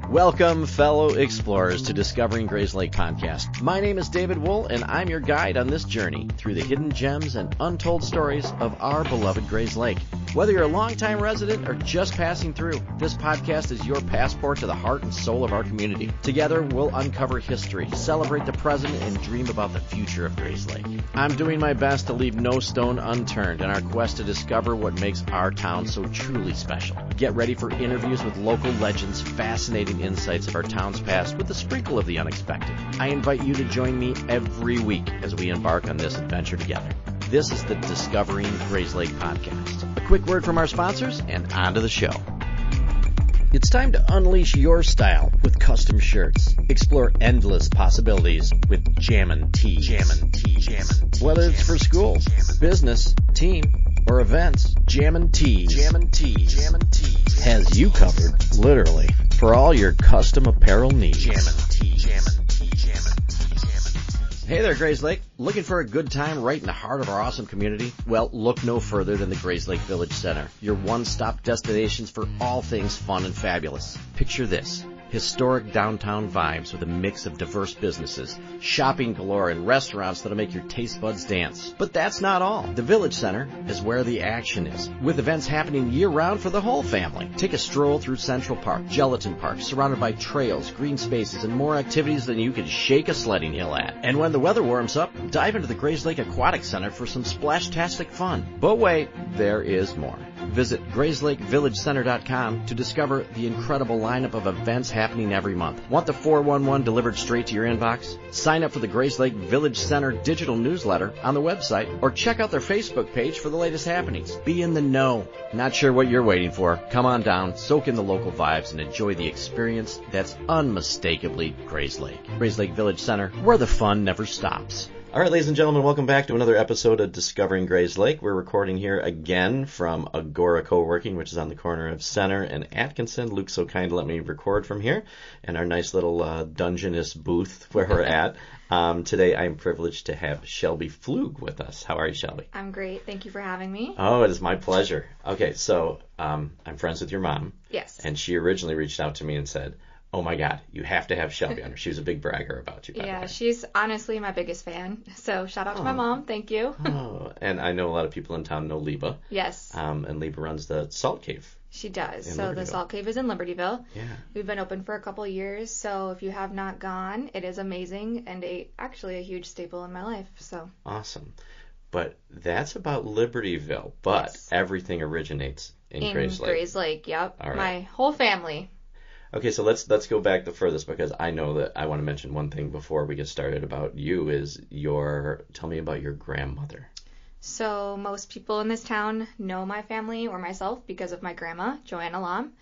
Welcome, fellow explorers, to Discovering Grays Lake podcast. My name is David Wool, and I'm your guide on this journey through the hidden gems and untold stories of our beloved Grays Lake. Whether you're a longtime resident or just passing through, this podcast is your passport to the heart and soul of our community. Together, we'll uncover history, celebrate the present, and dream about the future of Grays Lake. I'm doing my best to leave no stone unturned in our quest to discover what makes our town so truly special. Get ready for interviews with local legends, fascinating insights of our town's past with a sprinkle of the unexpected. I invite you to join me every week as we embark on this adventure together. This is the Discovering Grays Lake podcast. A quick word from our sponsors and on to the show. It's time to unleash your style with custom shirts. Explore endless possibilities with Jammin' Tees. Whether it's for school, business, team, or events, Jammin' Tees has you covered, literally, for all your custom apparel needs. Hey there, Grays Lake. Looking for a good time right in the heart of our awesome community? Well, look no further than the Grays Lake Village Center, your one-stop destinations for all things fun and fabulous. Picture this. Historic downtown vibes with a mix of diverse businesses, shopping galore, and restaurants that'll make your taste buds dance. But that's not all. The Village Center is where the action is, with events happening year-round for the whole family. Take a stroll through Central Park, Gelatin Park, surrounded by trails, green spaces, and more activities than you could shake a sledding hill at. And when the weather warms up, dive into the Grays Lake Aquatic Center for some splash-tastic fun. But wait, there is more. Visit GraysLakeVillageCenter.com to discover the incredible lineup of events happening every month. Want the 411 delivered straight to your inbox? Sign up for the Grays Lake Village Center digital newsletter on the website, or check out their Facebook page for the latest happenings. Be in the know. Not sure what you're waiting for? Come on down, soak in the local vibes, and enjoy the experience that's unmistakably Grays Lake. Grays Lake Village Center, where the fun never stops. All right, ladies and gentlemen, welcome back to another episode of Discovering Grays Lake. We're recording here again from Agora Co-working, which is on the corner of Center and Atkinson. Luke's so kind to let me record from here in our nice little Dungeness booth where we're at. Today I'm privileged to have Shelby Pflug with us. How are you, Shelby? I'm great. Thank you for having me. Oh, it is my pleasure. Okay, so I'm friends with your mom. Yes. And she originally reached out to me and said, oh my God, you have to have Shelby on her. She was a big bragger about you. Yeah, she's honestly my biggest fan. So shout out to my mom. Thank you. And I know a lot of people in town know Liba. Yes. And Liba runs the Salt Cave. She does. So the Salt Cave is in Libertyville. Yeah. We've been open for a couple years. So if you have not gone, it is amazing and actually a huge staple in my life. So awesome. But that's about Libertyville. But yes, everything originates in Grays Lake. Grays Lake, yep. All right. My whole family. Okay, so let's go back the furthest, because I know that I want to mention one thing before we get started about you is tell me about your grandmother. So most people in this town know my family or myself because of my grandma, Joanna Lom.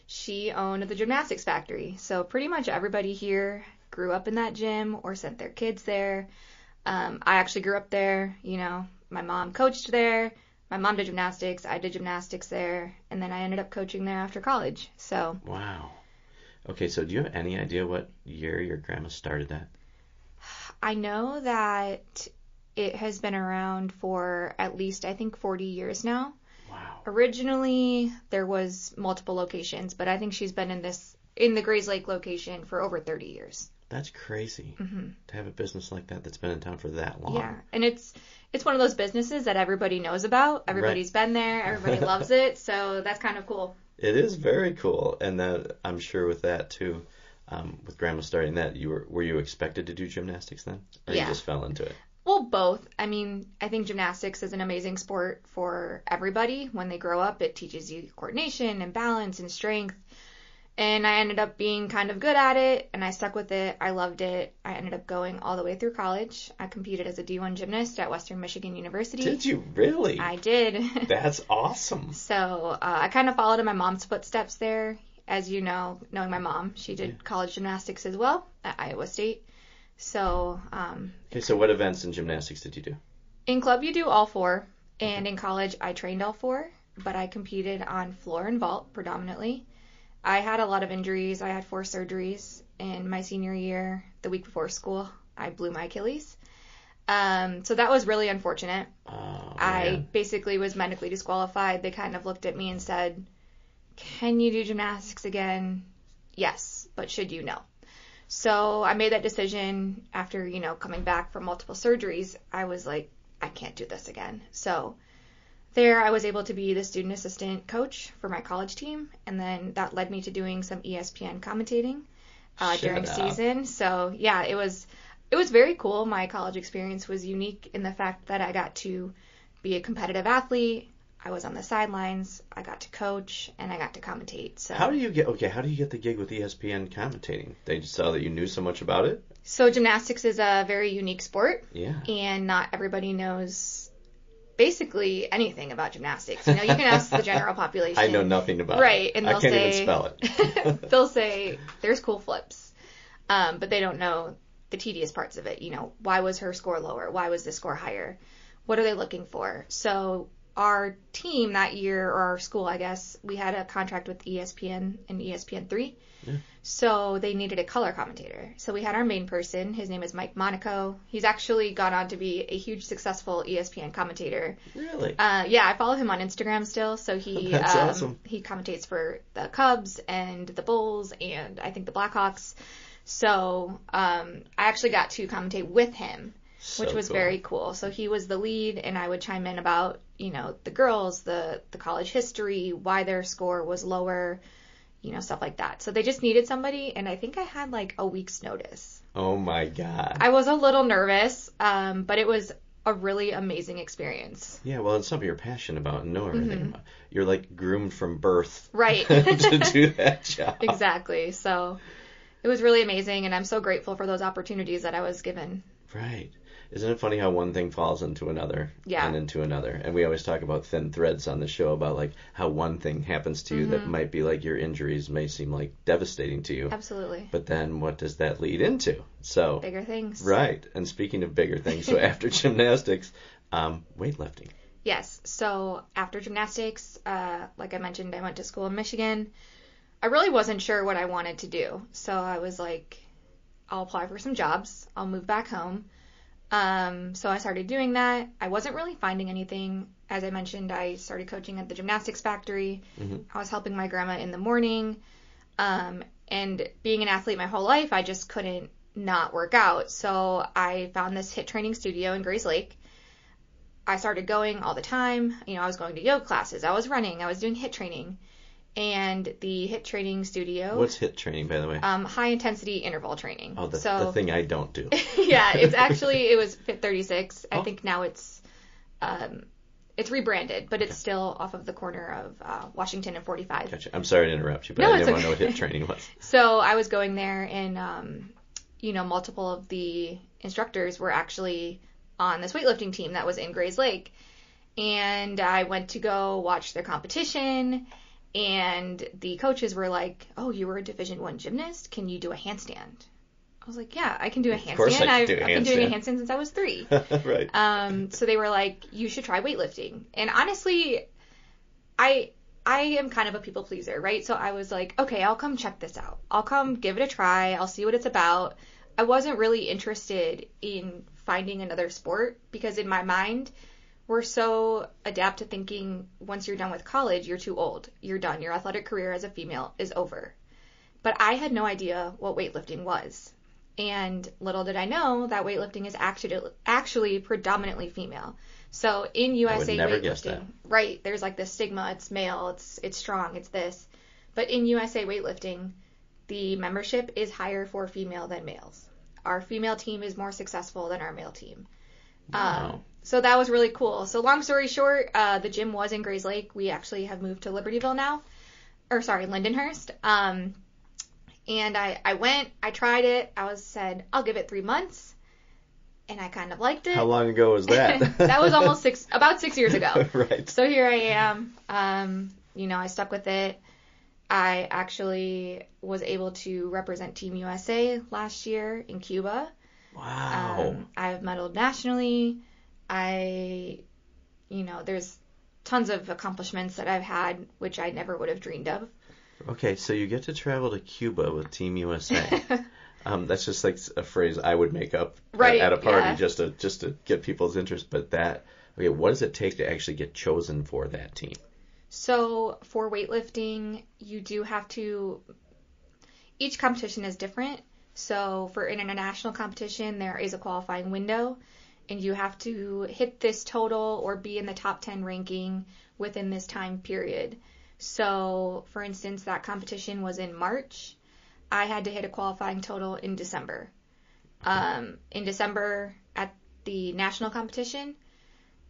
She owned the gymnastics factory. So pretty much everybody here grew up in that gym or sent their kids there. I actually grew up there. You know, my mom coached there. My mom did gymnastics. I did gymnastics there. And then I ended up coaching there after college. So. Wow. Okay, so do you have any idea what year your grandma started that? I know that it has been around for at least, I think, 40 years now. Wow. Originally, there was multiple locations, but I think she's been in the Grays Lake location for over 30 years. That's crazy to have a business like that that's been in town for that long. Yeah, and it's one of those businesses that everybody knows about. Everybody's been there. Everybody loves it, so that's kind of cool. It is very cool, and that I'm sure with that too, with Grandma starting that, were you expected to do gymnastics then, or you just fell into it? Well, both. I mean, I think gymnastics is an amazing sport for everybody. When they grow up, it teaches you coordination and balance and strength, and I ended up being kind of good at it, and I stuck with it. I loved it. I ended up going all the way through college. I competed as a D1 gymnast at Western Michigan University. Did you really? I did. That's awesome. So I kind of followed in my mom's footsteps there. As you know, knowing my mom, she did college gymnastics as well at Iowa State. So. Okay, so what events in gymnastics did you do? In club, you do all four. And in college, I trained all four. But I competed on floor and vault predominantly. I had a lot of injuries. I had 4 surgeries in my senior year. The week before school, I blew my Achilles. So that was really unfortunate. I basically was medically disqualified. They kind of looked at me and said, can you do gymnastics again? Yes, but should you? No. So I made that decision after, coming back from multiple surgeries. I was like, I can't do this again. So there I was able to be the student assistant coach for my college team, and then that led me to doing some ESPN commentating during season. So yeah, it was very cool. My college experience was unique in the fact that I got to be a competitive athlete. I was on the sidelines. I got to coach, and I got to commentate. So how do you get the gig with ESPN commentating? They just saw that you knew so much about it? So gymnastics is a very unique sport. Yeah. And not everybody knows basically anything about gymnastics. You can ask the general population. I know nothing about it. Right, and I can't even spell it. They'll say there's cool flips, but they don't know the tedious parts of it. Why was her score lower? Why was this score higher? What are they looking for? So our team that year, or our school, I guess, we had a contract with ESPN and ESPN3. Yeah. So they needed a color commentator. So we had our main person. His name is Mike Monaco. He's actually gone on to be a huge successful ESPN commentator. Really? Yeah, I follow him on Instagram still. So he That's awesome. He commentates for the Cubs and the Bulls and I think the Blackhawks. So I actually got to commentate with him, which was very cool. So he was the lead, and I would chime in about, the girls, the college history, why their score was lower, stuff like that. So they just needed somebody, and I think I had like a week's notice. Oh my God. I was a little nervous, but it was a really amazing experience. Yeah, well, it's something you're passionate about and know everything about. You're like groomed from birth. Right. to do that job. Exactly. So it was really amazing, and I'm so grateful for those opportunities that I was given. Right. Isn't it funny how one thing falls into another and into another? And we always talk about thin threads on the show about like how one thing happens to you that might be like your injuries may seem like devastating to you. Absolutely. But then what does that lead into? So bigger things. Right. And speaking of bigger things, so after gymnastics, weightlifting. Yes. So after gymnastics, like I mentioned, I went to school in Michigan. I really wasn't sure what I wanted to do. So I was like, I'll apply for some jobs. I'll move back home. So I started doing that. I wasn't really finding anything. As I mentioned, I started coaching at the gymnastics factory. I was helping my grandma in the morning. And being an athlete my whole life, I just couldn't not work out. So I found this HIIT training studio in Grays Lake. I started going all the time. I was going to yoga classes. I was running. I was doing HIIT training. And the HIIT training studio. What's HIIT training, by the way? High intensity interval training. Oh, the thing I don't do. Yeah, it was Fit 36. I think now it's rebranded, but it's still off of the corner of Washington and 45. Gotcha. I'm sorry to interrupt you, but I didn't want to know what HIIT training was. So I was going there, and multiple of the instructors were actually on this weightlifting team that was in Grays Lake, and I went to go watch their competition. And the coaches were like, "Oh, you were a Division I gymnast? Can you do a handstand?" I was like, "Yeah, I can do a handstand. Of course I can do a handstand. I've been doing a handstand since I was 3." Right. So they were like, "You should try weightlifting." And honestly, I am kind of a people pleaser, right? So I was like, "Okay, I'll come check this out. I'll come give it a try. I'll see what it's about." I wasn't really interested in finding another sport because in my mind, we're so adept to thinking once you're done with college, you're too old. You're done. Your athletic career as a female is over. But I had no idea what weightlifting was. And little did I know that weightlifting is actually predominantly female. So in USA weightlifting, right, there's like this stigma, it's male, it's strong, it's this. But in USA weightlifting, the membership is higher for female than males. Our female team is more successful than our male team. Wow. So that was really cool. So long story short, the gym was in Grays Lake. We actually have moved to Libertyville now. Lindenhurst. And I went, I tried it. Said, I'll give it 3 months. And I kind of liked it. How long ago was that? That was about 6 years ago. Right. So here I am. I stuck with it. I actually was able to represent Team USA last year in Cuba. Wow. I've medaled nationally. There's tons of accomplishments that I've had, which I never would have dreamed of. Okay, so you get to travel to Cuba with Team USA. That's just like a phrase I would make up at a party just to get people's interest. But what does it take to actually get chosen for that team? So for weightlifting, you do have to. each competition is different. So for an international competition, there is a qualifying window, and you have to hit this total or be in the top 10 ranking within this time period. So, for instance, that competition was in March. I had to hit a qualifying total in December. In December, at the national competition,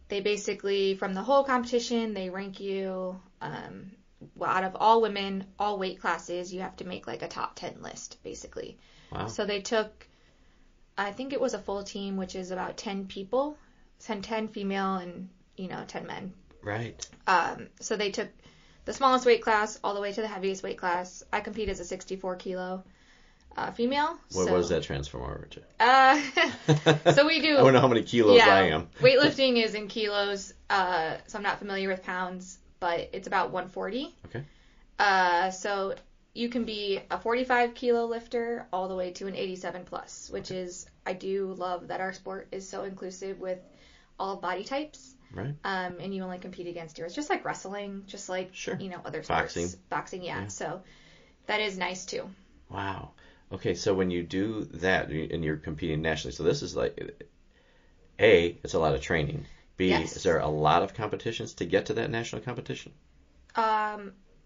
they basically, from the whole competition, they rank you, out of all women, all weight classes, you have to make like a top 10 list, basically. Wow. So they took, I think it was a full team, which is about 10 people, 10 female and, 10 men. Right. So they took the smallest weight class all the way to the heaviest weight class. I compete as a 64 kilo female. What does that transform over to? So we do. I don't know how many kilos I am. Weightlifting is in kilos, so I'm not familiar with pounds, but it's about 140. Okay. So you can be a 45 kilo lifter all the way to an 87 plus, which is, I do love that our sport is so inclusive with all body types. Right. And you only compete against yours, just like wrestling, just like, other sports. Boxing, yeah. So that is nice too. Wow. Okay, so when you do that and you're competing nationally, so this is like, A, it's a lot of training. B, yes. Is there a lot of competitions to get to that national competition?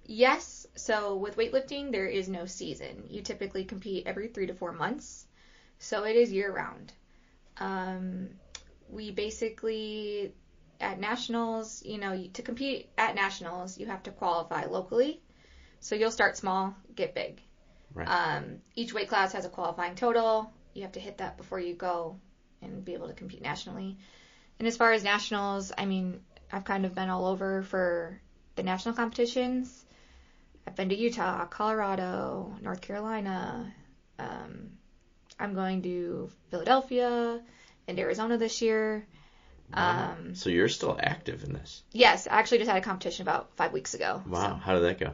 Yes. So with weightlifting, there is no season. You typically compete every 3 to 4 months. So it is year round. We basically, at nationals, to compete at nationals, you have to qualify locally. So you'll start small, get big. Right. Each weight class has a qualifying total. You have to hit that before you go and be able to compete nationally. And as far as nationals, I've kind of been all over for the national competitions. I've been to Utah, Colorado, North Carolina. I'm going to Philadelphia and Arizona this year. Wow. So you're still active in this? Yes, I actually just had a competition about 5 weeks ago. Wow. So. How did that go?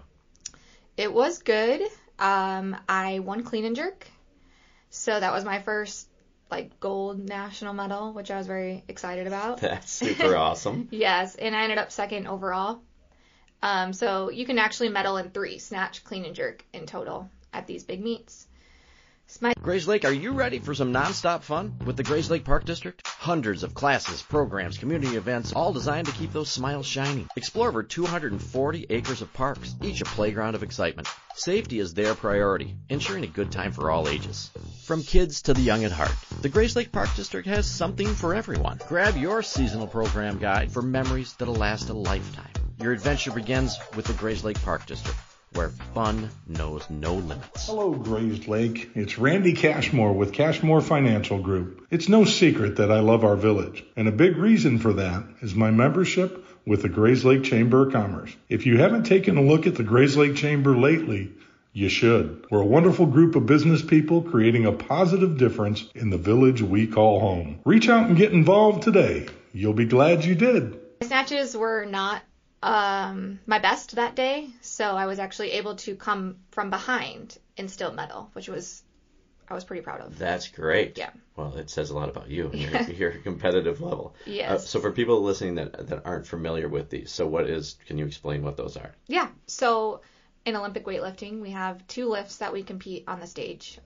It was good. I won clean and jerk. So that was my first gold national medal, which I was very excited about. That's super awesome. Yes, and I ended up second overall. So you can actually medal in 3, snatch, clean, and jerk in total at these big meets. Grays Lake, are you ready for some nonstop fun with the Grays Lake Park District? Hundreds of classes, programs, community events, all designed to keep those smiles shining. Explore over 240 acres of parks, each a playground of excitement. Safety is their priority, ensuring a good time for all ages. From kids to the young at heart, the Grays Lake Park District has something for everyone. Grab your seasonal program guide for memories that'll last a lifetime. Your adventure begins with the Grays Lake Park District, where fun knows no limits. Hello, Grays Lake. It's Randy Cashmore with Cashmore Financial Group. It's no secret that I love our village, and a big reason for that is my membership with the Grays Lake Chamber of Commerce. If you haven't taken a look at the Grays Lake Chamber lately, you should. We're a wonderful group of business people creating a positive difference in the village we call home. Reach out and get involved today. You'll be glad you did. Snatches were not my best that day, so I was actually able to come from behind and still medal, which I was pretty proud of. That's great. Yeah. Well, it says a lot about you and your competitive level. Yes. So for people listening that aren't familiar with these, can you explain what those are? Yeah. So in Olympic weightlifting, we have 2 lifts that we compete on the stage.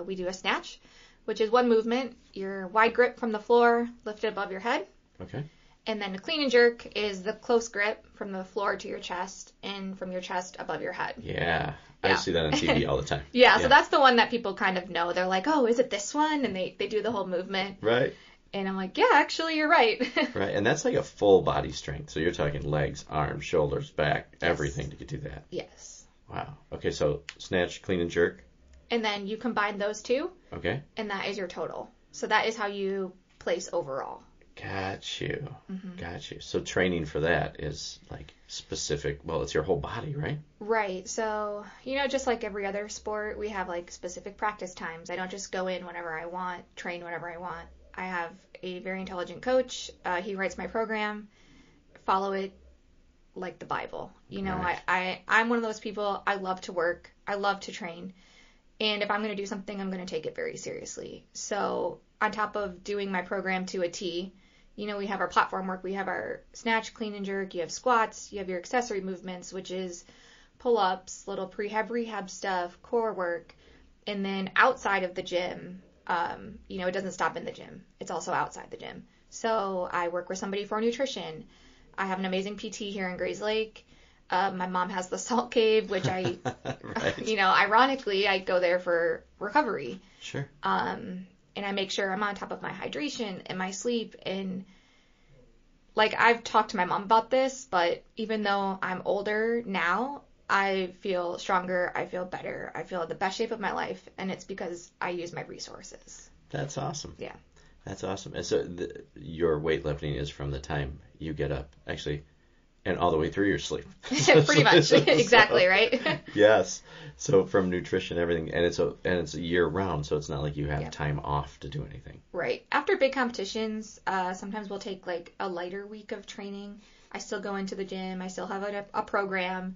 We do a snatch, which is one movement, your wide grip from the floor, lifted above your head. Okay. And then a clean and jerk is the close grip from the floor to your chest and from your chest above your head. Yeah. I see that on TV all the time. Yeah, so that's the one that people kind of know. They're like, oh, is it this one? And they do the whole movement. Right. And I'm like, yeah, actually, you're right. Right. And that's like a full body strength. So you're talking legs, arms, shoulders, back, everything to do that. Yes. Wow. Okay, so snatch, clean, and jerk. And then you combine those 2. Okay. And that is your total. So that is how you place overall. Got you. Mm-hmm. Got you. So training for that is specific. Well, it's your whole body, right? Right. So, just like every other sport, we have specific practice times. I don't just go in whenever I want, train whenever I want. I have a very intelligent coach. He writes my program. Follow it like the Bible. Right. I'm one of those people. I love to work. I love to train. And if I'm going to do something, I'm going to take it very seriously. So on top of doing my program to a T, we have our platform work, we have our snatch, clean and jerk, you have squats, you have your accessory movements, which is pull-ups, little rehab stuff, core work. And then outside of the gym, it doesn't stop in the gym. It's also outside the gym. So I work with somebody for nutrition. I have an amazing PT here in Grays Lake. My mom has the salt cave, which I, right. Ironically, I go there for recovery. Sure. And I make sure I'm on top of my hydration and my sleep. And I've talked to my mom about this, but even though I'm older now, I feel stronger. I feel better. I feel the best shape of my life. And it's because I use my resources. That's awesome. Yeah. That's awesome. And so your weightlifting is from the time you get up, actually, and all the way through your sleep. Pretty much. Exactly, right? Yes. So from nutrition, everything, and it's a year round, so it's not like you have time off to do anything. Right. After big competitions, sometimes we'll take a lighter week of training. I still go into the gym. I still have a program.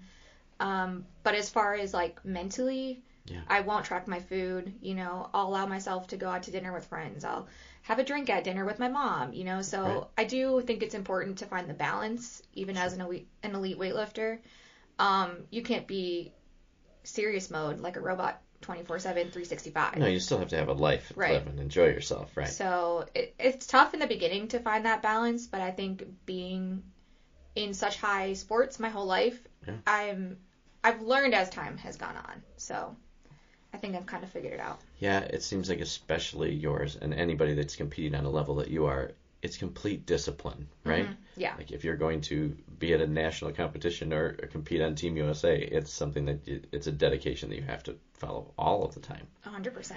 But as far as mentally, I won't track my food. I'll allow myself to go out to dinner with friends. I'll have a drink at dinner with my mom, so right. I do think it's important to find the balance, even as an elite weightlifter. You can't be serious mode like a robot 24/7, 365. No, you still have to have a life to live and enjoy yourself, right? So it's tough in the beginning to find that balance, but I think being in such high sports my whole life, I've learned as time has gone on. So I think I've kind of figured it out. Yeah, it seems like especially yours and anybody that's competing on a level that you are, it's complete discipline, right? Mm-hmm. Yeah. Like if you're going to be at a national competition or compete on Team USA, it's something that it's a dedication that you have to follow all of the time. 100%.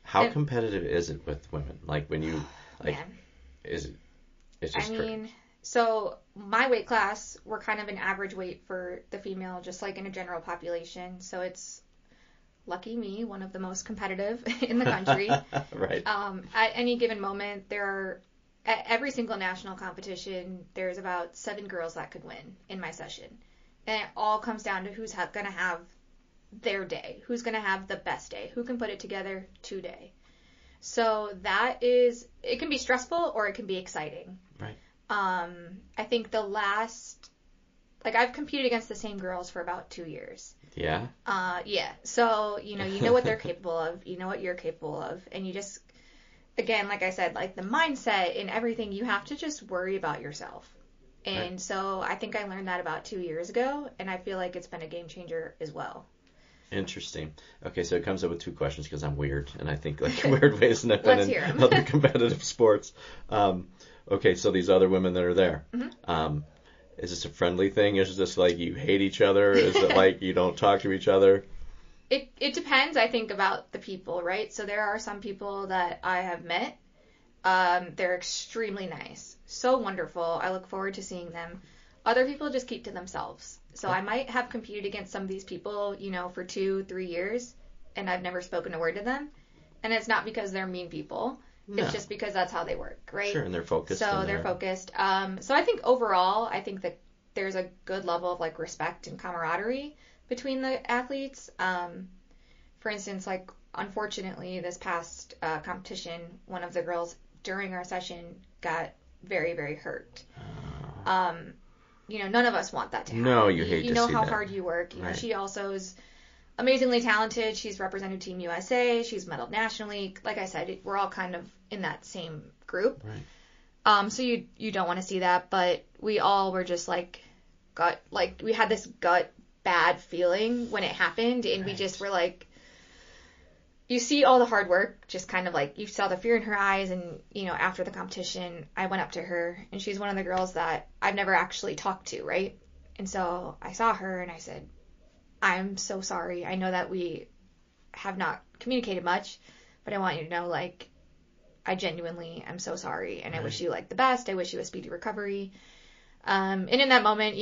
How competitive is it with women? Like when you it's just crazy. So my weight class, we're kind of an average weight for the female, just like in a general population. So it's lucky me, one of the most competitive in the country. Right. At any given moment, at every single national competition, there's about 7 girls that could win in my session. And it all comes down to who's going to have their day, who's going to have the best day, who can put it together today. So it can be stressful or it can be exciting. Right. I think I've competed against the same girls for about 2 years. Yeah. Yeah. So, you know what they're capable of, you know what you're capable of, and you just, again, like I said, the mindset and everything, you have to just worry about yourself. And so I think I learned that about 2 years ago, and I feel like it's been a game changer as well. Interesting. Okay, so it comes up with 2 questions because I'm weird, and I think weird ways, and I've been in other competitive sports. Okay, so these other women that are there, mm-hmm. Is this a friendly thing? Is this you hate each other? Is it you don't talk to each other? It depends, I think, about the people, right? So there are some people that I have met. They're extremely nice. So wonderful. I look forward to seeing them. Other people just keep to themselves. So I might have competed against some of these people, for 2-3 years, and I've never spoken a word to them. And it's not because they're mean people. No. It's just because that's how they work, right? Sure, and they're focused. So they're focused. So I think overall, that there's a good level of respect and camaraderie between the athletes. For instance, unfortunately, this past competition, one of the girls during our session got very, very hurt. None of us want that to happen. No, you hate to see that. You know how hard you work. Right. She also is amazingly talented. She's represented Team USA. She's medaled nationally. Like I said, we're all kind of in that same group. Right. So you don't want to see that, but we all were just we had this gut bad feeling when it happened, and we just were you see all the hard work, just kind of you saw the fear in her eyes, and after the competition, I went up to her, and she's one of the girls that I've never actually talked to, right? And so I saw her, and I said, I'm so sorry. I know that we have not communicated much, but I want you to know, I genuinely am so sorry, and I wish you, the best. I wish you a speedy recovery. And in that moment,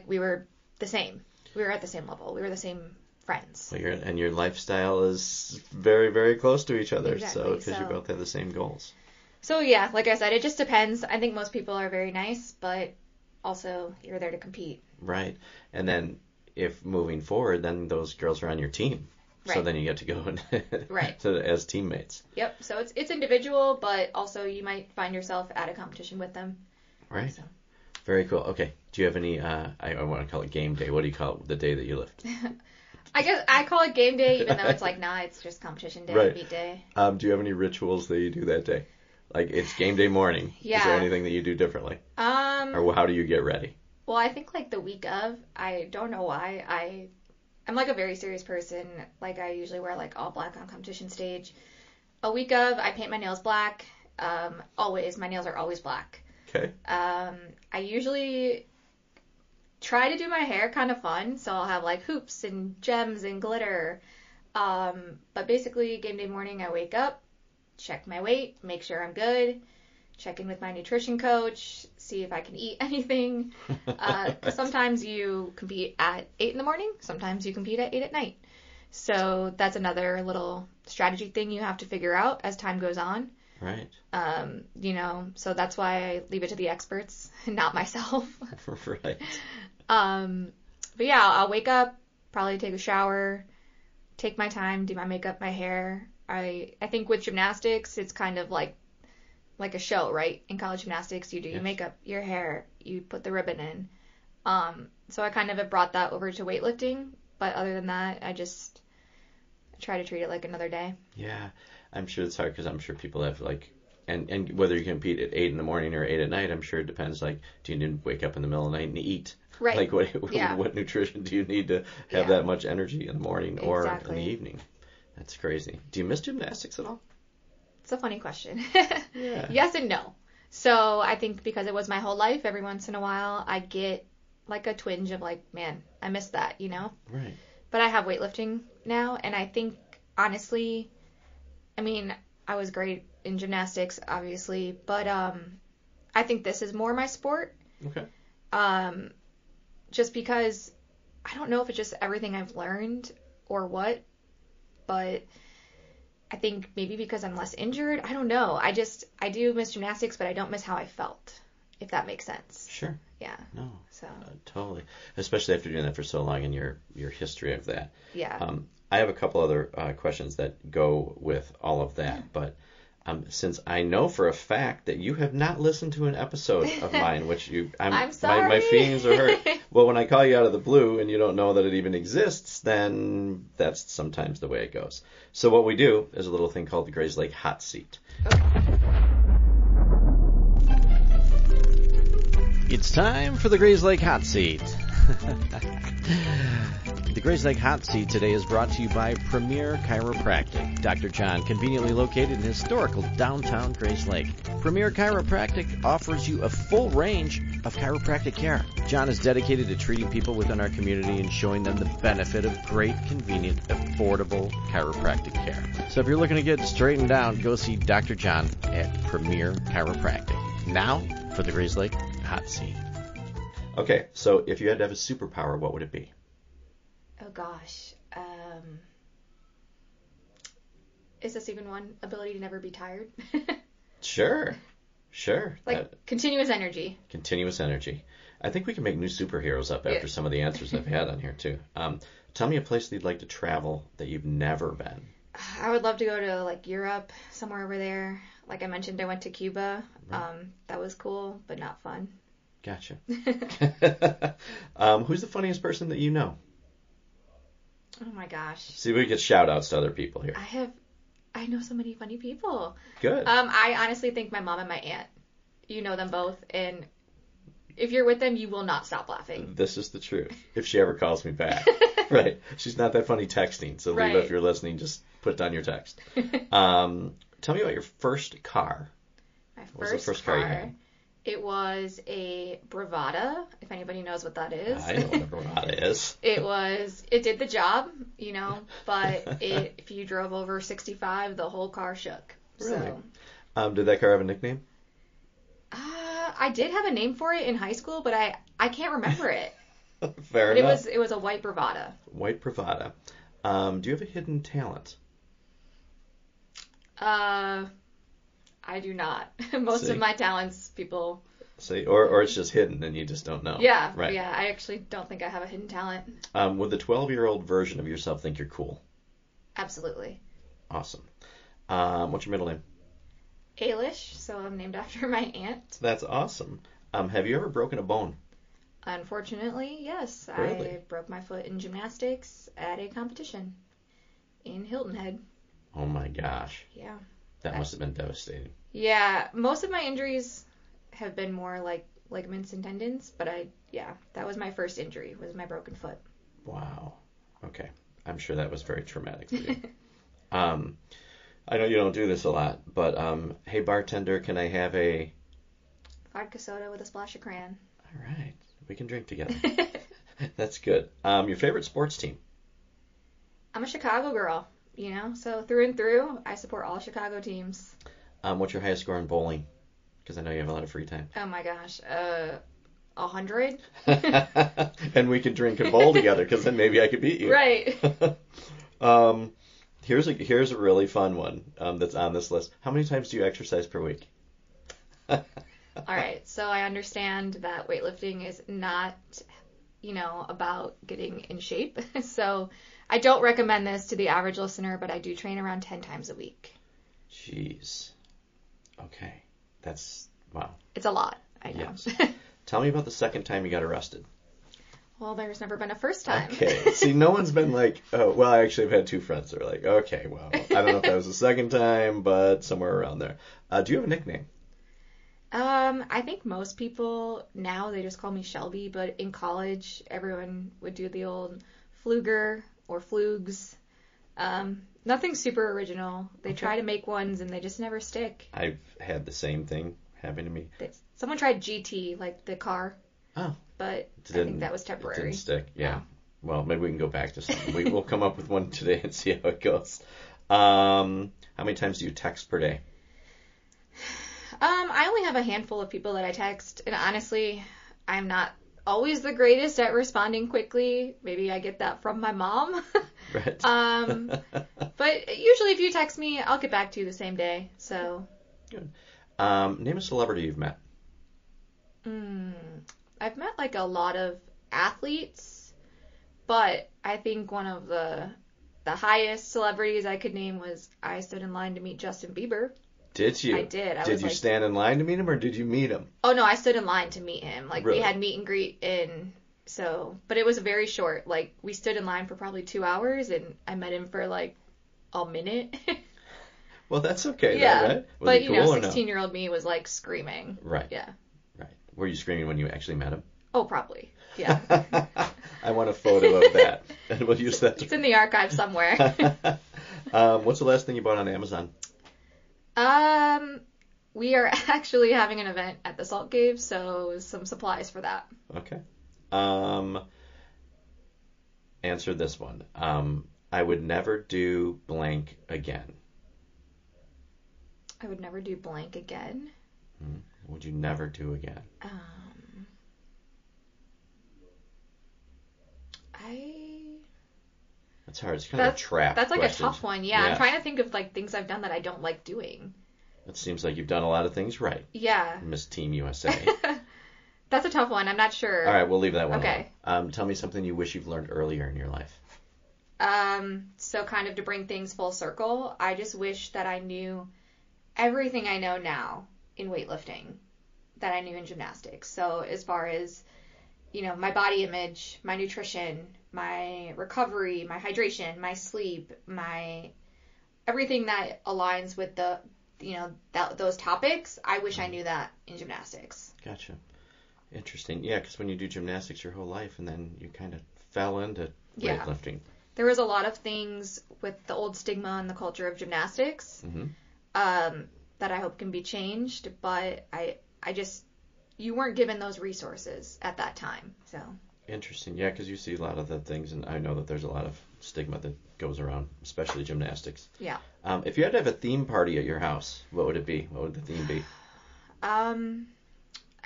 we were the same. We were at the same level. We were the same friends. Well, your lifestyle is very, very close to each other, exactly. Because you both have the same goals. So, yeah, like I said, it just depends. I think most people are very nice, but also you're there to compete. Right. And then if moving forward, then those girls are on your team. Right. So then you get to go right. as teammates. Yep. So it's individual, but also you might find yourself at a competition with them. Right. So. Very cool. Okay. Do you have any, I want to call it game day. What do you call it, the day that you lift? I guess I call it game day, even though it's like, nah, it's just competition day, right. meet day. Do you have any rituals that you do that day? Like, it's game day morning. Yeah. Is there anything that you do differently? Or how do you get ready? Well, I think like the week of, I don't know why, I'm like a very serious person. Like I usually wear like all black on competition stage. A week of, I paint my nails black. Always, my nails are always black. Okay. I usually try to do my hair kind of fun, so I'll have like hoops and gems and glitter. But basically, game day morning, I wake up, check my weight, make sure I'm good, check in with my nutrition coach, see if I can eat anything. 'Cause sometimes you compete at 8 in the morning, sometimes you compete at 8 at night. So that's another little strategy thing you have to figure out as time goes on. Right. So that's why I leave it to the experts, not myself. Right. But yeah, I'll wake up, probably take a shower, take my time, do my makeup, my hair. I think with gymnastics, it's kind of like a show, right? In college gymnastics, you do your makeup, your hair, you put the ribbon in. So I kind of have brought that over to weightlifting, but other than that, I just try to treat it like another day. Yeah, I'm sure it's hard because I'm sure people have like, and whether you compete at 8 in the morning or 8 at night, I'm sure it depends. Like, do you need to wake up in the middle of the night and eat? Right. Like, what nutrition do you need to have that much energy in the morning or in the evening? That's crazy. Do you miss gymnastics at all? It's a funny question. Yeah. Yes and no. So I think because it was my whole life, every once in a while I get like a twinge of like, man, I miss that, Right. But I have weightlifting now, and I think, honestly, I mean, I was great in gymnastics, obviously, but I think this is more my sport. Okay. Just because I don't know if it's just everything I've learned or what, but I think maybe because I'm less injured. I don't know. I do miss gymnastics, but I don't miss how I felt, if that makes sense. Sure. Yeah. No. So. Totally. Especially after doing that for so long and your history of that. Yeah. I have a couple other questions that go with all of that, but since I know for a fact that you have not listened to an episode of mine, which I'm sorry. My feelings are hurt. Well, when I call you out of the blue and you don't know that it even exists, then that's sometimes the way it goes. So what we do is a little thing called the Grays Lake Hot Seat. Okay. It's time for the Grays Lake Hot Seat. The Grays Lake Hot Seat today is brought to you by Premier Chiropractic. Dr. John, conveniently located in historical downtown Grays Lake. Premier Chiropractic offers you a full range of chiropractic care. John is dedicated to treating people within our community and showing them the benefit of great, convenient, affordable chiropractic care. So if you're looking to get straightened out, go see Dr. John at Premier Chiropractic. Now for the Grays Lake Hot Seat. Okay, so if you had to have a superpower, what would it be? Oh gosh. Is this even one? Ability to never be tired? Sure. Like continuous energy. Continuous energy. I think we can make new superheroes up after some of the answers I've had on here too. Tell me a place that you'd like to travel that you've never been. I would love to go to like Europe, somewhere over there. Like I mentioned, I went to Cuba. Right. That was cool, but not fun. Gotcha. Who's the funniest person that you know? Oh my gosh. See, we get shout outs to other people here. I know so many funny people. Good. I honestly think my mom and my aunt, you know them both, and if you're with them, you will not stop laughing. This is the truth. If she ever calls me back. Right. She's not that funny texting, so Leva, if you're listening, just put down your text. Tell me about your first car. What was the first car you had? It was a Bravada, if anybody knows what that is. I know what a Bravada is. It did the job, but if you drove over 65, the whole car shook. Really? So. Did that car have a nickname? I did have a name for it in high school, but I can't remember it. Fair enough. It was a white Bravada. White Bravada. Do you have a hidden talent? I do not. Most of my talents, people... See, or it's just hidden and you just don't know. Yeah, right. Yeah. I actually don't think I have a hidden talent. Would the 12-year-old version of yourself think you're cool? Absolutely. Awesome. What's your middle name? Ailish, so I'm named after my aunt. That's awesome. Have you ever broken a bone? Unfortunately, yes. Really? I broke my foot in gymnastics at a competition in Hilton Head. Oh my gosh. Yeah. That must have been devastating. Yeah, most of my injuries have been more like ligaments and tendons, but that was my first injury, was my broken foot. Wow. Okay. I'm sure that was very traumatic for you. I know you don't do this a lot, but hey bartender, can I have a vodka soda with a splash of crayon? All right. We can drink together. That's good. Your favorite sports team? I'm a Chicago girl, so through and through, I support all Chicago teams. What's your highest score in bowling? Because I know you have a lot of free time. Oh my gosh, 100. And we could drink and bowl together, because then maybe I could beat you. Right. Here's a really fun one that's on this list. How many times do you exercise per week? All right, so I understand that weightlifting is not, about getting in shape. So I don't recommend this to the average listener, but I do train around 10 times a week. Jeez. Okay. That's, wow. It's a lot, I know. Yes. Tell me about the second time you got arrested. Well, there's never been a first time. Okay. See, no one's been like, oh, well, I actually have had two friends that are like, okay, well, I don't know if that was the second time, but somewhere around there. Do you have a nickname? I think most people now, they just call me Shelby, but in college, everyone would do the old Pfluger or Pflugs. Nothing super original. They try to make ones and they just never stick. I've had the same thing happen to me. Someone tried GT, like the car. Oh. But I think that was temporary. It didn't stick, yeah. Well, maybe we can go back to something. We'll come up with one today and see how it goes. How many times do you text per day? I only have a handful of people that I text, and honestly, I'm not always the greatest at responding quickly. Maybe I get that from my mom. Right. But usually if you text me, I'll get back to you the same day. So. Good. Name a celebrity you've met. I've met like a lot of athletes, but I think one of the highest celebrities I could name was I stood in line to meet Justin Bieber. Did you? I did. Did you stand in line to meet him, or did you meet him? Oh, no, I stood in line to meet him. Like, really? We had meet and greet but it was very short. Like, we stood in line for probably 2 hours, and I met him for, like, a minute. Well, that's okay, yeah. though, right? Was but, he cool 16-year-old me was, like, screaming. Right. Yeah. Right. Were you screaming when you actually met him? Oh, probably. Yeah. I want a photo of that, and we'll use that. It's in the archive somewhere. What's the last thing you bought on Amazon? We are actually having an event at the Salt Cave, so some supplies for that. Okay. Answer this one. I would never do blank again. I would never do blank again. Would you never do again? That's hard. It's kind of a trap. That's like question. A tough one. Yeah, I'm trying to think of like things I've done that I don't like doing. It seems like you've done a lot of things right. Yeah. Miss Team USA. That's a tough one. I'm not sure. All right, we'll leave that one okay. alone. Tell me something you wish you've learned earlier in your life. So kind of to bring things full circle, I just wish that I knew everything I know now in weightlifting that I knew in gymnastics. So as far as, my body image, my nutrition, my recovery, my hydration, my sleep, my everything that aligns with those topics, I wish I knew that in gymnastics. Gotcha. Interesting. Yeah, because when you do gymnastics your whole life and then you kind of fell into weightlifting. There was a lot of things with the old stigma and the culture of gymnastics that I hope can be changed, but you weren't given those resources at that time. So. Interesting. Yeah, because you see a lot of the things, and I know that there's a lot of stigma that goes around, especially gymnastics. Yeah. If you had to have a theme party at your house, what would it be? What would the theme be? I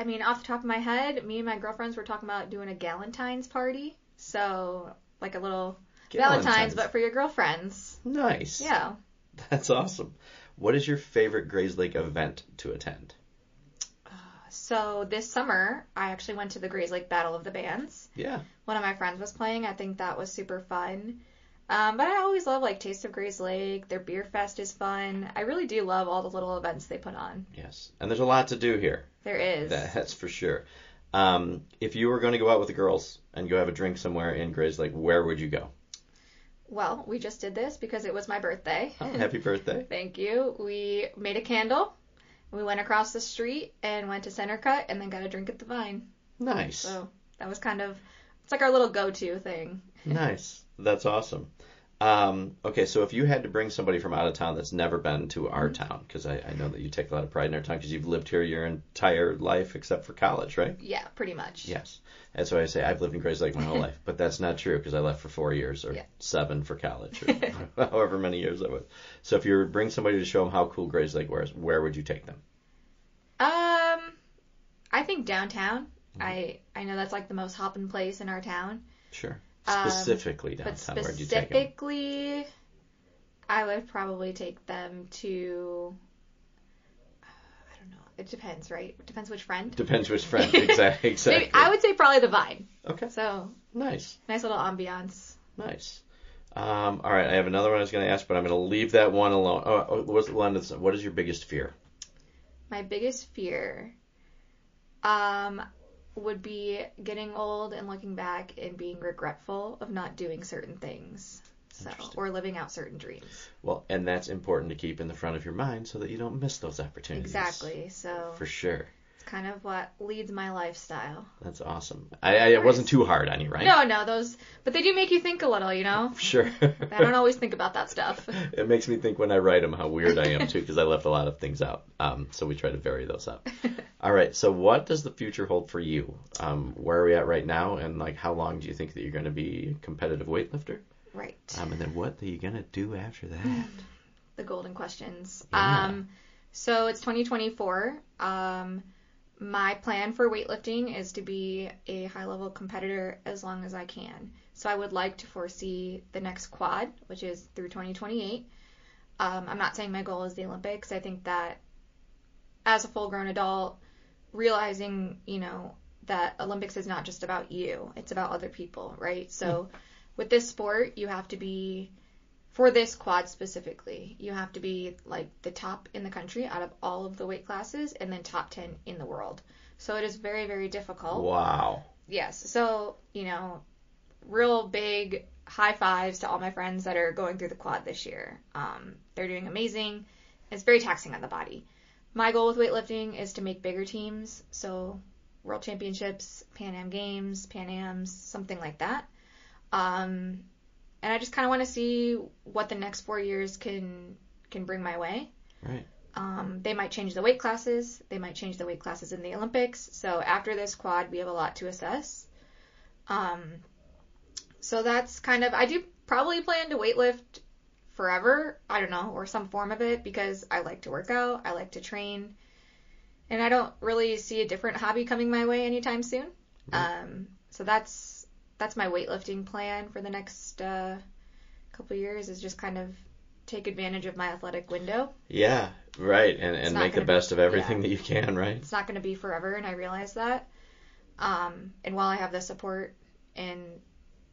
mean, off the top of my head, me and my girlfriends were talking about doing a Galentine's party. So, like a little Valentine's, but for your girlfriends. Nice. Yeah. That's awesome. What is your favorite Grays Lake event to attend? So this summer, I actually went to the Grays Lake Battle of the Bands. Yeah. One of my friends was playing. I think that was super fun. But I always love, like, Taste of Grays Lake. Their beer fest is fun. I really do love all the little events they put on. Yes. And there's a lot to do here. There is. That's for sure. If you were going to go out with the girls and go have a drink somewhere in Grays Lake, where would you go? Well, we just did this because it was my birthday. Oh, happy birthday. Thank you. We made a candle. We went across the street and went to Center Cut and then got a drink at the Vine. Nice. So that was kind of, it's like our little go-to thing. Nice. That's awesome. Okay, so if you had to bring somebody from out of town that's never been to our town, because I know that you take a lot of pride in our town because you've lived here your entire life except for college, right? Yeah, pretty much. Yes. That's why I say I've lived in Grays Lake my whole life, but that's not true because I left for 4 years or 7 for college or however many years I was. So if you were to bring somebody to show them how cool Grays Lake was, where would you take them? I think downtown. I know that's like the most hopping place in our town. Sure. Specifically downtown, where'd you take them? Specifically, I would probably take them to, I don't know, it depends, right? It depends which friend. Depends which friend, exactly. Maybe, I would say probably the Vine. Okay. So, nice little ambiance. Nice. All right, I have another one I was going to ask, but I'm going to leave that one alone. What is your biggest fear? My biggest fear would be getting old and looking back and being regretful of not doing certain things, or living out certain dreams. Well, and that's important to keep in the front of your mind so that you don't miss those opportunities. Exactly. So for sure. It's kind of what leads my lifestyle. That's awesome. It wasn't too hard on you, right? No, but they do make you think a little, you know? Sure. I don't always think about that stuff. It makes me think when I write them how weird I am, too, because I left a lot of things out. So we try to vary those out. All right, so what does the future hold for you? Where are we at right now, and like how long do you think that you're going to be a competitive weightlifter? Right. And then what are you going to do after that? The golden questions. Yeah. So it's 2024. My plan for weightlifting is to be a high-level competitor as long as I can. So I would like to foresee the next quad, which is through 2028. I'm not saying my goal is the Olympics. I think that as a full-grown adult, realizing, that Olympics is not just about you. It's about other people, right? So with this sport, you have to be, for this quad specifically, you have to be like the top in the country out of all of the weight classes and then top 10 in the world. So it is very, very difficult. Wow. Yes. So, real big high fives to all my friends that are going through the quad this year. They're doing amazing. It's very taxing on the body. My goal with weightlifting is to make bigger teams. So World Championships, Pan Am Games, Pan Ams, something like that. And I just kind of want to see what the next 4 years can bring my way. Right. They might change the weight classes. They might change the weight classes in the Olympics. So after this quad, we have a lot to assess. So that's kind of, I do probably plan to weightlift forever. I don't know, or some form of it, because I like to work out. I like to train. And I don't really see a different hobby coming my way anytime soon. Right. So that's my weightlifting plan for the next couple of years, is just kind of take advantage of my athletic window. Yeah, right, and make the best of everything that you can, right? It's not going to be forever, and I realize that. And while I have the support and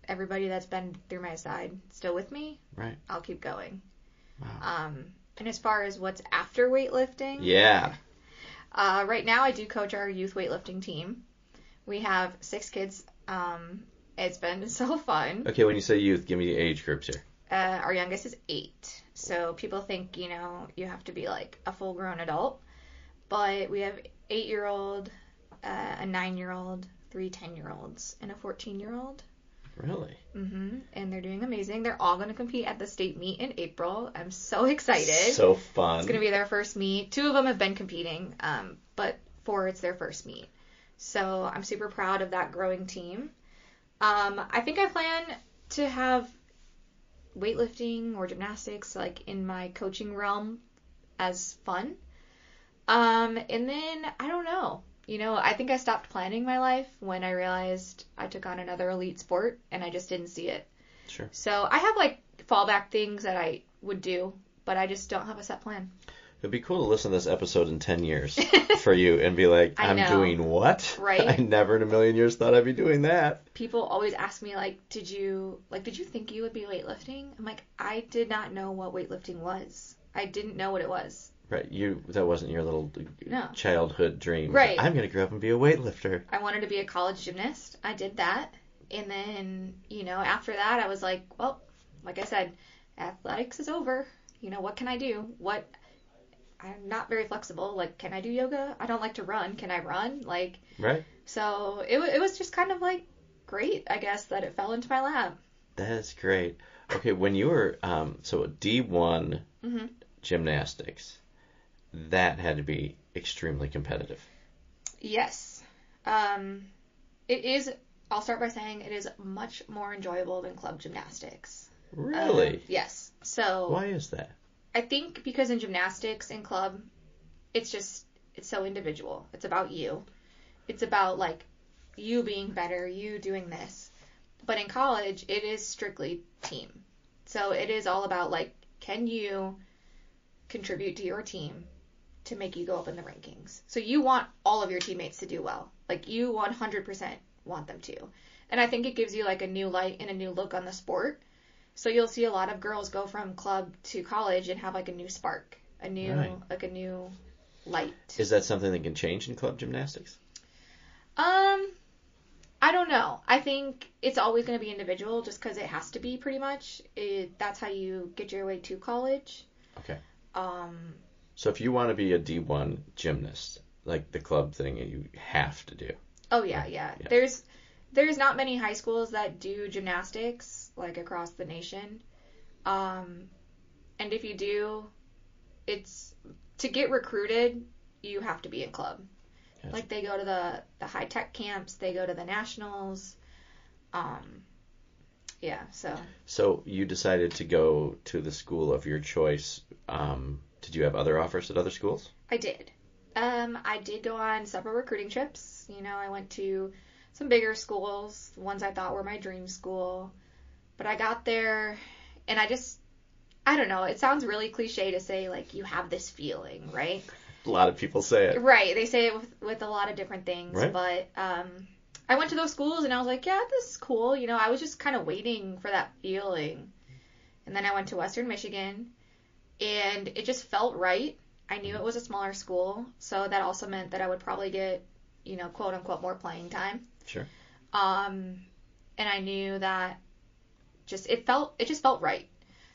everybody that's been through my side still with me, right, I'll keep going. Wow. And as far as what's after weightlifting, yeah. Right now I do coach our youth weightlifting team. We have 6 kids. It's been so fun. Okay, when you say youth, give me the age groups here. Our youngest is 8. So people think, you have to be like a full-grown adult. But we have 8-year-old, a 9-year-old, 3 10-year-olds, and a 14-year-old. Really? Mm-hmm. And they're doing amazing. They're all going to compete at the state meet in April. I'm so excited. So fun. It's going to be their first meet. 2 of them have been competing, but 4, it's their first meet. So I'm super proud of that growing team. I think I plan to have weightlifting or gymnastics like in my coaching realm as fun. And then I don't know. I think I stopped planning my life when I realized I took on another elite sport and I just didn't see it. Sure. So I have like fallback things that I would do, but I just don't have a set plan. It'd be cool to listen to this episode in 10 years for you and be like, I'm doing what? Right? I never in a million years thought I'd be doing that. People always ask me, like, did you think you would be weightlifting? I'm like, I did not know what weightlifting was. I didn't know what it was. Right. That wasn't your little childhood dream. Right. I'm going to grow up and be a weightlifter. I wanted to be a college gymnast. I did that. And then, after that, I was like, well, like I said, athletics is over. What can I do? I'm not very flexible. Like, can I do yoga? I don't like to run. Can I run? Like, right. So it was just kind of like great, I guess, that it fell into my lap. That's great. Okay, when you were so D1 gymnastics, that had to be extremely competitive. Yes. It is, I'll start by saying it is much more enjoyable than club gymnastics. Really? Yes. So why is that? I think because in gymnastics and club, it's so individual. It's about you. It's about, like, you being better, you doing this. But in college, it is strictly team. So it is all about, like, can you contribute to your team to make you go up in the rankings? So you want all of your teammates to do well. Like, you 100% want them to. And I think it gives you, like, a new light and a new look on the sport. So you'll see a lot of girls go from club to college and have, like, a new spark, a new light. Is that something that can change in club gymnastics? I don't know. I think it's always going to be individual just because it has to be pretty much. That's how you get your way to college. Okay. So if you want to be a D1 gymnast, like the club thing, you have to do. Oh, yeah. There's not many high schools that do gymnastics, like, across the nation. And if you do, it's to get recruited, you have to be in club. Gotcha. Like, they go to the high-tech camps, they go to the nationals. So you decided to go to the school of your choice. Did you have other offers at other schools? I did. I did go on several recruiting trips. I went to some bigger schools, ones I thought were my dream school. But I got there, and I don't know, it sounds really cliche to say, like, you have this feeling, right? A lot of people say it. Right, they say it with a lot of different things. Right. But I went to those schools, and I was like, yeah, this is cool. I was just kind of waiting for that feeling. And then I went to Western Michigan, and it just felt right. I knew it was a smaller school, so that also meant that I would probably get, quote unquote, more playing time. Sure. And I knew that it just felt right.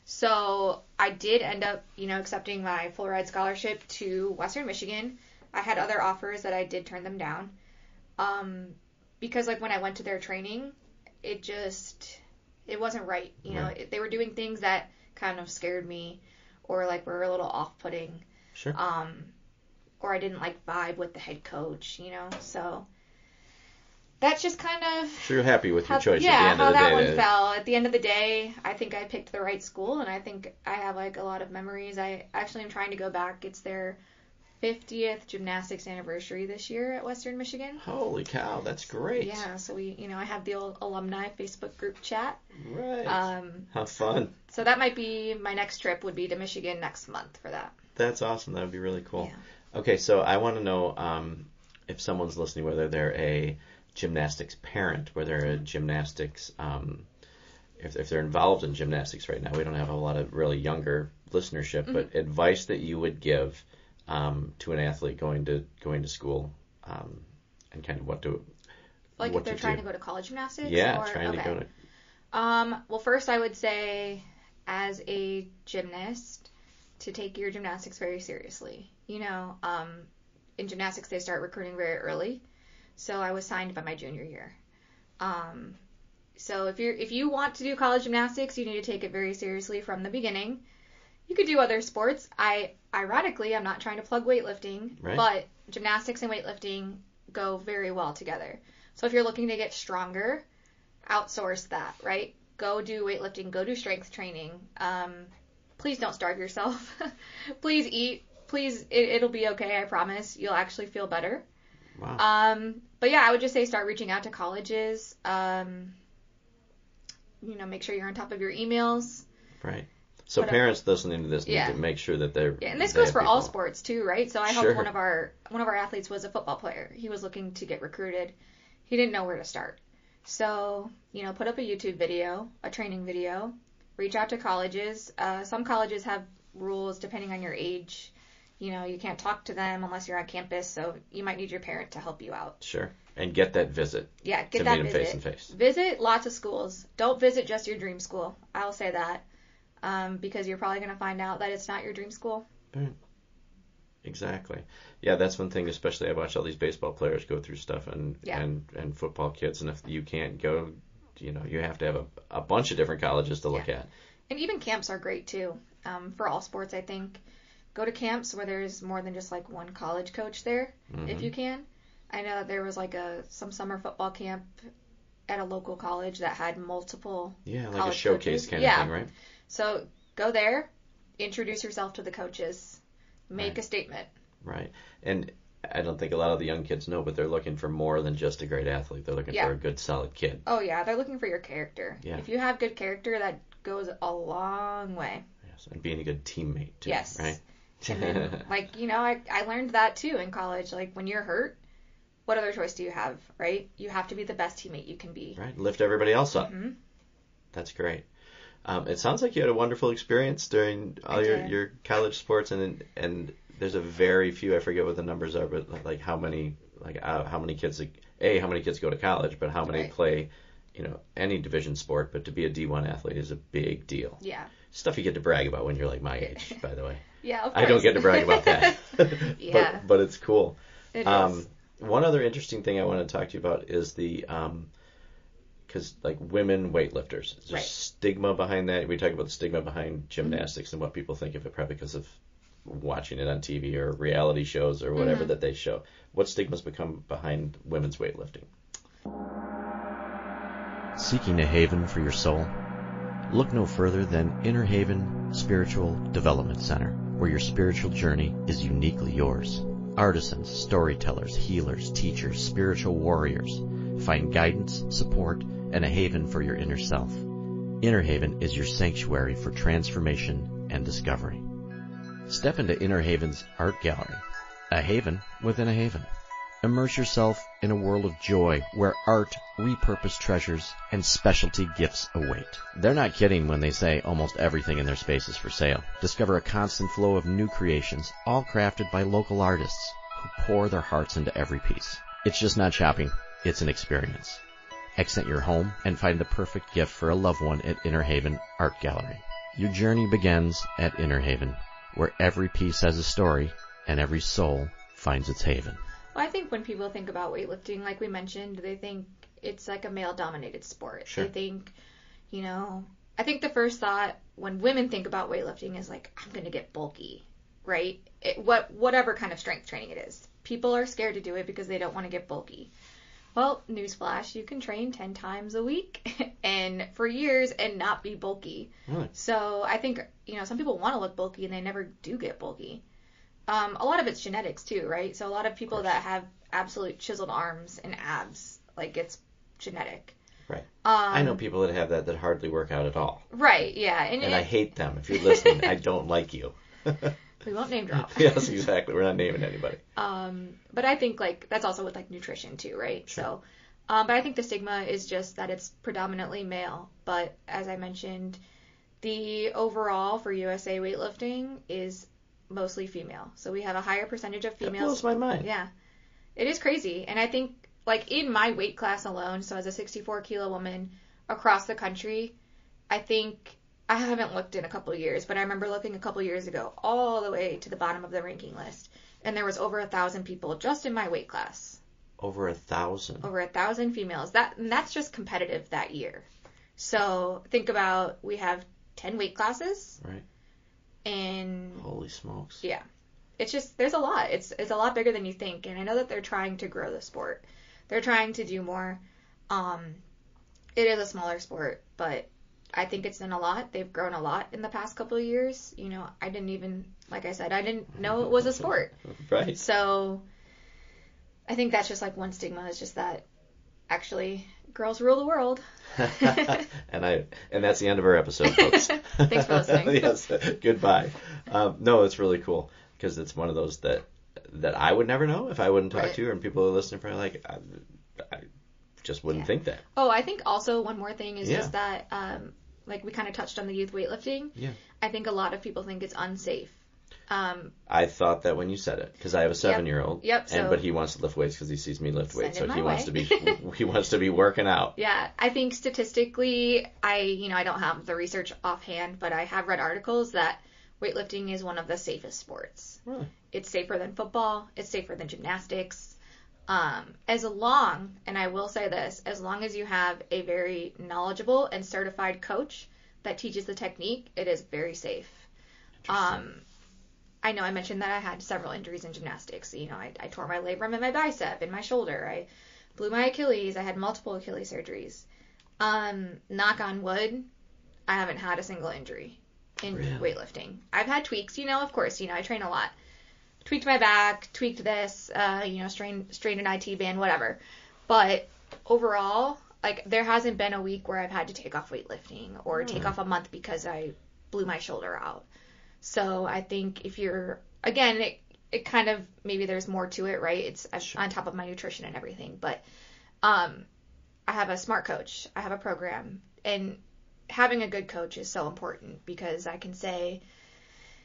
So I did end up, accepting my full ride scholarship to Western Michigan. I had other offers that I did turn them down. Because, like, when I went to their training, it wasn't right. Right. They were doing things that kind of scared me, or, like, were a little off-putting. Sure. Or I didn't, like, vibe with the head coach, so that's just kind of... So you're happy with your choice at the end how of the day. that one fell. At the end of the day, I think I picked the right school, and I think I have, like, a lot of memories. I actually am trying to go back. It's their 50th gymnastics anniversary this year at Western Michigan. Holy cow, that's great. Yeah, so I have the old alumni Facebook group chat. Right. How fun. So that might be my next trip, would be to Michigan next month for that. That's awesome. That would be really cool. Yeah. Okay, so I want to know if someone's listening, whether they're a gymnastics parent, whether a gymnastics, if they're involved in gymnastics right now. We don't have a lot of really younger listenership, but advice that you would give to an athlete going to school, and kind of what if they're trying to go to college gymnastics? Yeah, trying to go to... Well, first I would say, as a gymnast, to take your gymnastics very seriously. In gymnastics they start recruiting very early, so I was signed by my junior year. So if you want to do college gymnastics, you need to take it very seriously from the beginning. You could do other sports. Ironically, I'm not trying to plug weightlifting, right, but gymnastics and weightlifting go very well together. So if you're looking to get stronger, outsource that, right? Go do weightlifting, go do strength training. Please don't starve yourself. Please eat. Please, it'll be okay, I promise. You'll actually feel better. Wow. But yeah, I would just say start reaching out to colleges. Make sure you're on top of your emails. Right. So parents listening to this need to make sure that they're... Yeah, and this goes for all sports too, right? So I helped Sure. one of our athletes was a football player. He was looking to get recruited. He didn't know where to start. So, put up a YouTube video, a training video, reach out to colleges. Some colleges have rules depending on your age. You can't talk to them unless you're on campus, so you might need your parent to help you out. Sure. And get that visit. Yeah, get to that meet visit. Them face and face. Visit lots of schools. Don't visit just your dream school. I'll say that. Because you're probably going to find out that it's not your dream school. Right. Exactly. Yeah, that's one thing, especially I watch all these baseball players go through stuff and football kids, and if you can't go, you have to have a bunch of different colleges to look at. And even camps are great too, for all sports, I think. Go to camps where there's more than just like one college coach there, if you can. I know that there was like some summer football camp at a local college that had multiple like a showcase coaches. kind of thing, right? So go there, introduce yourself to the coaches, make a statement. Right. And I don't think a lot of the young kids know, but they're looking for more than just a great athlete. They're looking for a good, solid kid. Oh, yeah. They're looking for your character. Yeah. If you have good character, that goes a long way. Yes. And being a good teammate, too. Yes. Right? And then, I learned that, too, in college. Like, when you're hurt, what other choice do you have, right? You have to be the best teammate you can be. Right. Lift everybody else up. Mm-hmm. That's great. It sounds like you had a wonderful experience during all your college sports, and there's a very few, I forget what the numbers are, but like how many kids go to college, but how many play, any division sport, but to be a D1 athlete is a big deal. Yeah. Stuff you get to brag about when you're like my age, by the way. Yeah, of course. I don't get to brag about that. Yeah. But it's cool. It is. One other interesting thing I want to talk to you about is the because like women weightlifters, there's stigma behind that. We talk about the stigma behind gymnastics and what people think of it, probably because of watching it on TV or reality shows or whatever that they show. What stigmas become behind women's weightlifting? Seeking a haven for your soul? Look no further than Inner Haven Spiritual Development Center, where your spiritual journey is uniquely yours. Artisans, storytellers, healers, teachers, spiritual warriors find guidance, support, and a haven for your inner self. Inner Haven is your sanctuary for transformation and discovery. Step into Inner Haven's art gallery, a haven within a haven. Immerse yourself in a world of joy where art, repurposed treasures, and specialty gifts await. They're not kidding when they say almost everything in their space is for sale. Discover a constant flow of new creations, all crafted by local artists who pour their hearts into every piece. It's just not shopping, it's an experience. Accent your home and find the perfect gift for a loved one at Inner Haven Art Gallery. Your journey begins at Inner Haven, where every piece has a story and every soul finds its haven. Well, I think when people think about weightlifting, like we mentioned, they think it's like a male-dominated sport. Sure. They think, I think the first thought when women think about weightlifting is like, I'm going to get bulky, right? Whatever kind of strength training it is. People are scared to do it because they don't want to get bulky. Well, newsflash, you can train 10 times a week and for years and not be bulky. Really? So I think, some people want to look bulky and they never do get bulky. A lot of it's genetics too, right? So a lot of people that have absolute chiseled arms and abs, like it's genetic. Right. I know people that have that hardly work out at all. Right, yeah. And I hate them. If you're listening, I don't like you. We won't name drop. Yes, exactly. We're not naming anybody. But I think that's also with nutrition too, right? Sure. So, but I think the stigma is just that it's predominantly male. But as I mentioned, the overall for USA weightlifting is mostly female. So we have a higher percentage of females. That blows my mind. Yeah. It is crazy. And I think in my weight class alone, so as a 64 kilo woman across the country, I think I haven't looked in a couple of years, but I remember looking a couple of years ago all the way to the bottom of the ranking list. And there was over 1,000 people just in my weight class. Over 1,000? Over 1,000 females. That's just competitive that year. So think about, we have 10 weight classes. Right. And holy smokes. Yeah. It's just, there's a lot. It's a lot bigger than you think. And I know that they're trying to grow the sport. They're trying to do more. It is a smaller sport, but I think it's done a lot. They've grown a lot in the past couple of years. I didn't even, like I said, I didn't know it was a sport. Right. So I think that's just one stigma, is just that actually girls rule the world. and that's the end of our episode, folks. Thanks for listening. Yes, goodbye. No, it's really cool because it's one of those that I would never know if I wouldn't talk to you, and people are listening for like, I just wouldn't think that. Oh, I think also one more thing is just that, like we kind of touched on the youth weightlifting. Yeah. I think a lot of people think it's unsafe. I thought that when you said it, because I have a 7-year-old. Yep. But he wants to lift weights because he sees me lift weights, so he wants to be working out. Yeah, I think statistically, I don't have the research offhand, but I have read articles that weightlifting is one of the safest sports. Really? It's safer than football. It's safer than gymnastics. And I will say this, as long as you have a very knowledgeable and certified coach that teaches the technique, it is very safe. I know I mentioned that I had several injuries in gymnastics. I tore my labrum in my bicep, in my shoulder. I blew my Achilles. I had multiple Achilles surgeries. Knock on wood, I haven't had a single injury in weightlifting. I've had tweaks, of course, I train a lot. Tweaked my back, tweaked this, strained an IT band, whatever. But overall, like, there hasn't been a week where I've had to take off weightlifting or take off a month because I blew my shoulder out. So I think if you're, again, it kind of, maybe there's more to it, right? It's on top of my nutrition and everything. But I have a smart coach. I have a program. And having a good coach is so important because I can say,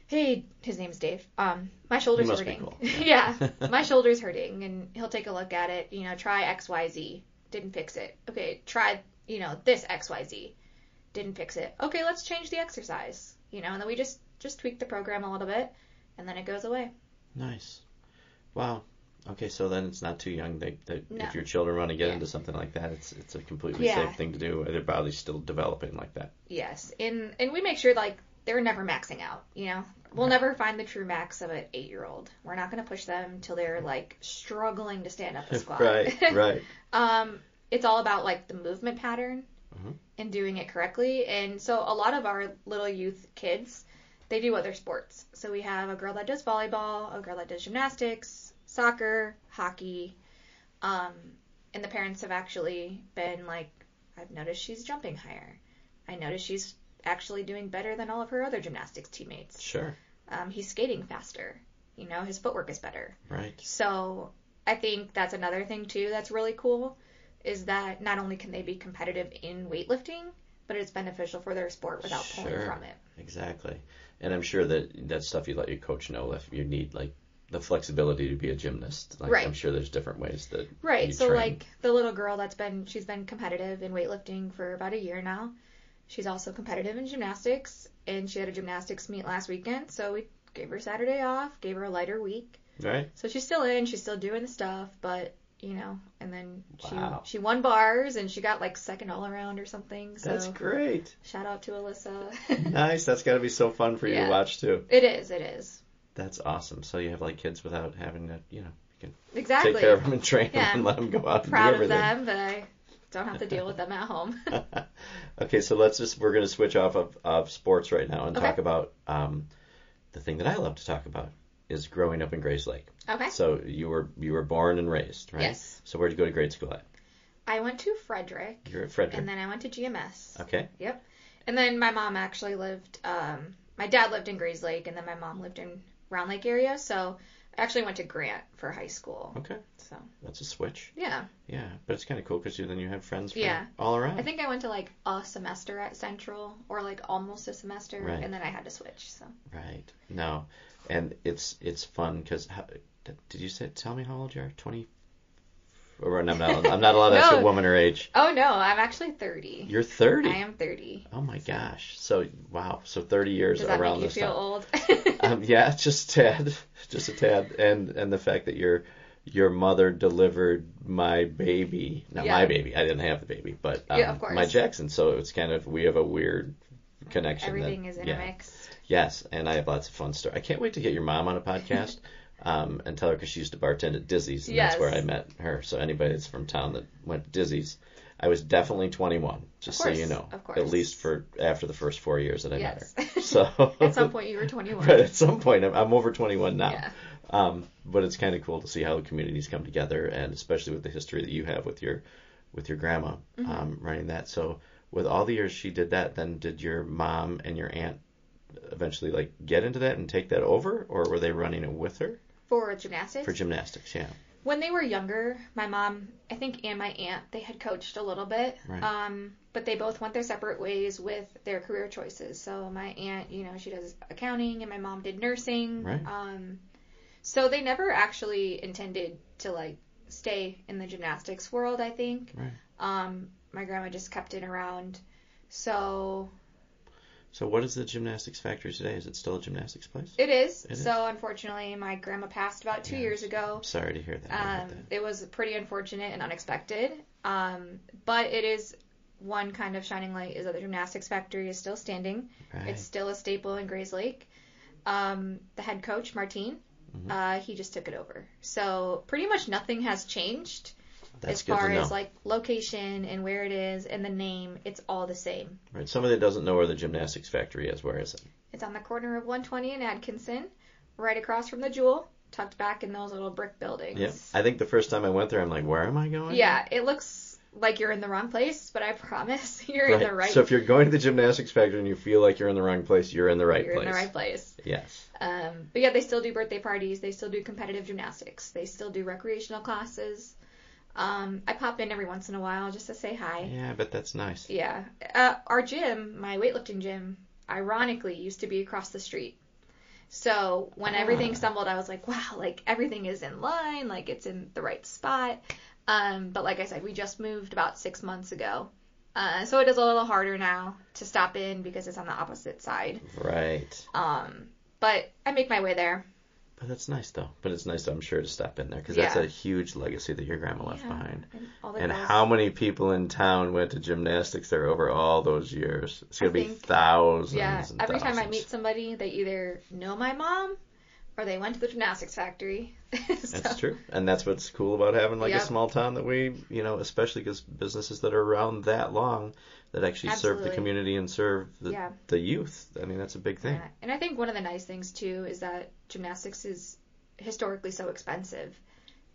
hey, his name's Dave, my shoulder's hurting. Cool. Yeah, my shoulder's hurting. And he'll take a look at it, try XYZ. Didn't fix it. Okay, try, this XYZ. Didn't fix it. Okay, let's change the exercise. And then we just tweak the program a little bit, and then it goes away. Nice. Wow. Okay, so then it's not too young. No. If your children want to get into something like that, it's a completely safe thing to do. Their body's still developing like that. Yes, and we make sure, like, they're never maxing out, We'll never find the true max of an 8-year-old. We're not going to push them until they're, like, struggling to stand up a squat. Right. It's all about, like, the movement pattern and doing it correctly. And so a lot of our little youth kids, they do other sports. So we have a girl that does volleyball, a girl that does gymnastics, soccer, hockey. And the parents have actually been like, I've noticed she's jumping higher. I noticed she's actually doing better than all of her other gymnastics teammates. Sure. He's skating faster. His footwork is better. Right. So I think that's another thing, too, that's really cool, is that not only can they be competitive in weightlifting, but it's beneficial for their sport without pulling from it. Exactly. And I'm sure that stuff you let your coach know if you need, like, the flexibility to be a gymnast. Like, right. I'm sure there's different ways that you so, train. Like, the little girl she's been competitive in weightlifting for about a year now. She's also competitive in gymnastics, and she had a gymnastics meet last weekend, so we gave her Saturday off, gave her a lighter week. Right. So she's still doing the stuff, but, and then she won bars, and she got, like, second all around or something. So that's great. Shout out to Alyssa. Nice. That's got to be so fun for you to watch, too. It is. That's awesome. So you have, like, kids without having to, you can exactly. take care of them and train them and let them go out and do everything. Proud of them, but I don't have to deal with them at home. Okay, so we're going to switch off of sports right now and talk about the thing that I love to talk about is growing up in Grays Lake. Okay. So you were born and raised, right? Yes. So where'd you go to grade school at? I went to Frederick. You're at Frederick. And then I went to GMS. Okay. Yep. And then my mom actually lived, my dad lived in Grays Lake, and then my mom lived in Round Lake area, so I actually went to Grant for high school. Okay. So that's a switch. Yeah. Yeah, but it's kind of cool because then you have friends from Yeah. all around. I think I went to like a semester at Central, or like almost a semester, Right. and then I had to switch. So. Right. No, and it's fun because did you tell me how old you are? 20. Or I'm not allowed to ask a woman her age. Oh no, I'm actually 30. You're 30. I am 30. Oh my gosh. So wow. So 30 years Does that around make you this feel time. old? Yeah, just a tad, and the fact that your mother delivered my baby, not my baby. I didn't have the baby, but of course. my Jackson. So it's kind of we have a weird connection. Everything is intermixed. Yes, and I have lots of fun stories. I can't wait to get your mom on a podcast. And tell her because she used to bartend at Dizzy's, and that's where I met her. So anybody that's from town that went to Dizzy's, I was definitely 21, just so you know. Of course. At least for after the first 4 years that I met her. So at some point you were 21. But at some point, I'm over 21 now. Yeah. But it's kind of cool to see how the communities come together, and especially with the history that you have with your with your grandma running that. So with all the years she did that, then did your mom and your aunt eventually like get into that and take that over, or were they running it with her? For gymnastics? For gymnastics, yeah. When they were younger, my mom, I think, and my aunt, they had coached a little bit. Right. But they both went their separate ways with their career choices. So my aunt, you know, she does accounting, and my mom did nursing. Right. So they never actually intended to, like, stay in the gymnastics world, I think. Right. My grandma just kept it around. So what is the gymnastics factory today? Is it still a gymnastics place? It is. So unfortunately, my grandma passed about 2 years ago. I'm sorry to hear that. It was pretty unfortunate and unexpected. But it is one kind of shining light is that the gymnastics factory is still standing. Right. It's still a staple in Grays Lake. The head coach, Martine, he just took it over. So pretty much nothing has changed. That's as far good to know. as like location and where it is and the name, it's all the same. Right. Somebody that doesn't know where the gymnastics factory is, where is it? It's on the corner of 120 and Atkinson, right across from the Jewel, tucked back in those little brick buildings. Yeah. I think the first time I went there, I'm like, where am I going? Yeah, it looks like you're in the wrong place, but I promise you're in the right. So if you're going to the gymnastics factory and you feel like you're in the wrong place, you're in the right place. You're in the right place. Yes. But yeah, they still do birthday parties. They still do competitive gymnastics. They still do recreational classes. I pop in every once in a while just to say hi. Yeah, but that's nice. Yeah. Our gym, my weightlifting gym, ironically used to be across the street. So when everything stumbled, I was like, wow, like everything is in line, like it's in the right spot. But like I said, we just moved about 6 months ago. So it is a little harder now to stop in because it's on the opposite side. Right. But I make my way there. But that's nice, though. But it's nice, I'm sure, to stop in there, because that's a huge legacy that your grandma left behind. And how many people in town went to gymnastics there over all those years? It's going to be thousands and every thousands. time I meet somebody, they either know my mom or they went to the gymnastics factory. That's true. And that's what's cool about having, like, a small town that we, you know, especially because businesses that are around that long that actually serve the community and serve the youth. I mean, that's a big thing. Yeah. And I think one of the nice things, too, is that gymnastics is historically so expensive.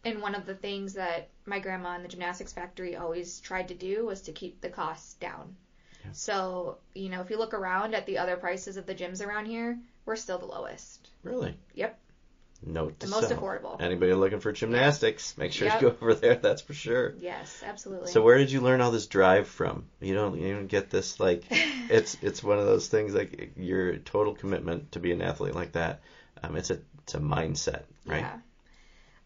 And one of the things that my grandma and the gymnastics factory always tried to do was to keep the costs down. Yeah. So, you know, if you look around at the other prices of the gyms around here, we're still the lowest. Really? Yep. Note to the most self. affordable. Anybody looking for gymnastics, make sure to go over there. That's for sure. Yes, absolutely. So where did you learn all this drive from? You don't get this like it's one of those things like your total commitment to be an athlete like that. It's a mindset, right?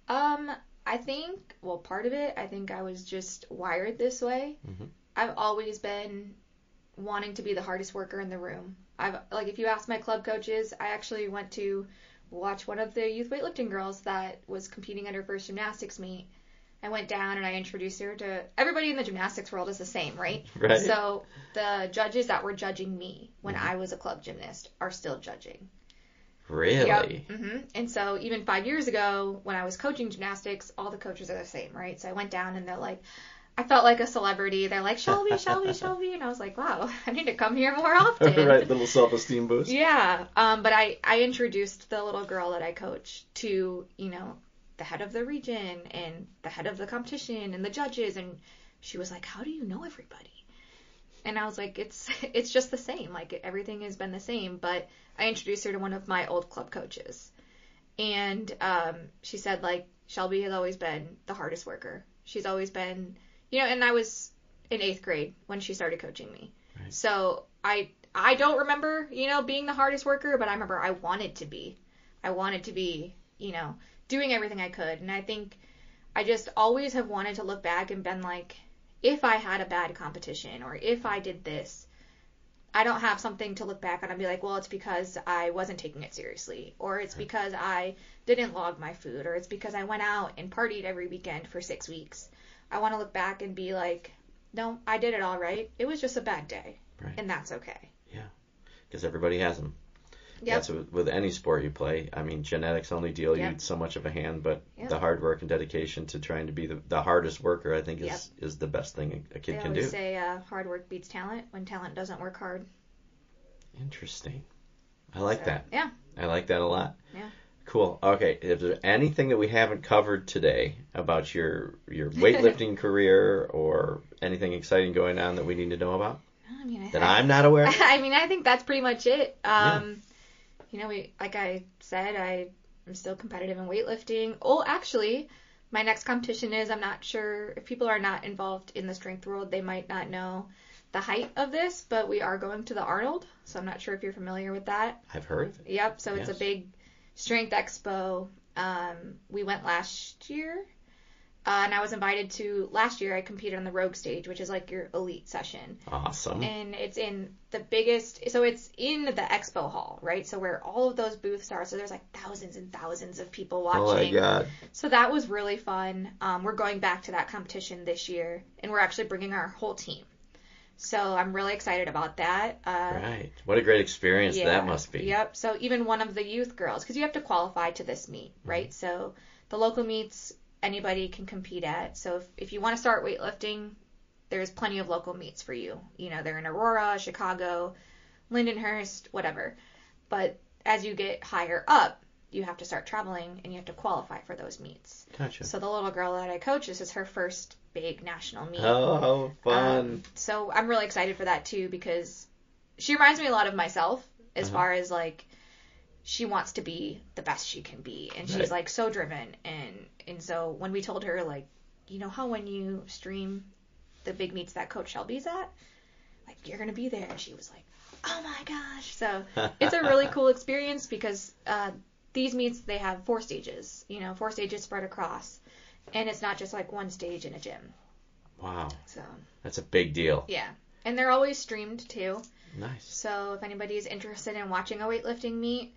Yeah. I think part of it, I think I was just wired this way. Mm-hmm. I've always been wanting to be the hardest worker in the room. If you ask my club coaches, I actually went to watch one of the youth weightlifting girls that was competing at her first gymnastics meet. I went down and I introduced her to everybody in the gymnastics world is the same, right? Right. So the judges that were judging me when I was a club gymnast are still judging. Really? Yep. Mm-hmm. And so even 5 years ago when I was coaching gymnastics, all the coaches are the same, right? So I went down and they're like, I felt like a celebrity. They're like, Shelby, Shelby, Shelby. And I was like, wow, I need to come here more often. Right, little self-esteem boost. Yeah. But I introduced the little girl that I coach to, you know, the head of the region and the head of the competition and the judges. And she was like, how do you know everybody? And I was like, it's just the same. Like, everything has been the same. But I introduced her to one of my old club coaches. And she said, like, Shelby has always been the hardest worker. She's always been... You know, and I was in 8th grade when she started coaching me. Right. So I don't remember, you know, being the hardest worker, but I remember I wanted to be. I wanted to be, you know, doing everything I could. And I think I just always have wanted to look back and been like, if I had a bad competition or if I did this, I don't have something to look back on and be like, well, it's because I wasn't taking it seriously, or it's because I didn't log my food, or it's because I went out and partied every weekend for 6 weeks. I want to look back and be like, no, I did it all right. It was just a bad day. Right. And that's okay. Yeah. Because everybody has them. Yep. That's with any sport you play. I mean, genetics only deal you so much of a hand, but the hard work and dedication to trying to be the hardest worker, I think, is the best thing a kid can do. They always say hard work beats talent when talent doesn't work hard. Interesting. I like that. Yeah. I like that a lot. Yeah. Cool. Okay. Is there anything that we haven't covered today about your weightlifting career or anything exciting going on that we need to know about? I'm not aware of? I think that's pretty much it. Yeah. Like I said, I'm still competitive in weightlifting. Oh, actually, my next competition is, I'm not sure if people are not involved in the strength world, they might not know the height of this, but we are going to the Arnold, so I'm not sure if you're familiar with that. I've heard of it. Yep, so it's a big strength expo. We went last year, and I was invited to, last year I competed on the Rogue stage, which is like your elite session. Awesome. And it's in the biggest, so it's in the expo hall, right? So where all of those booths are, so there's like thousands and thousands of people watching. Oh my God. So that was really fun. We're going back to that competition this year, and we're actually bringing our whole team. So I'm really excited about that. Right. What a great experience that must be. Yep. So even one of the youth girls, because you have to qualify to this meet, right? So the local meets anybody can compete at. So if you want to start weightlifting, there's plenty of local meets for you. They're in Aurora, Chicago, Lindenhurst, whatever. But as you get higher up, you have to start traveling and you have to qualify for those meets. Gotcha. So the little girl that I coach, this is her first big national meet. Oh, fun. So I'm really excited for that too, because she reminds me a lot of myself as far as like, she wants to be the best she can be, and she's like so driven, and so when we told her, like, how when you stream the big meets that Coach Shelby's at, like, you're gonna be there, and she was like, oh my gosh. So it's a really cool experience, because these meets, they have 4 stages, 4 stages spread across, and it's not just like one stage in a gym. Wow. So that's a big deal. Yeah, and they're always streamed too. Nice. So if anybody is interested in watching a weightlifting meet,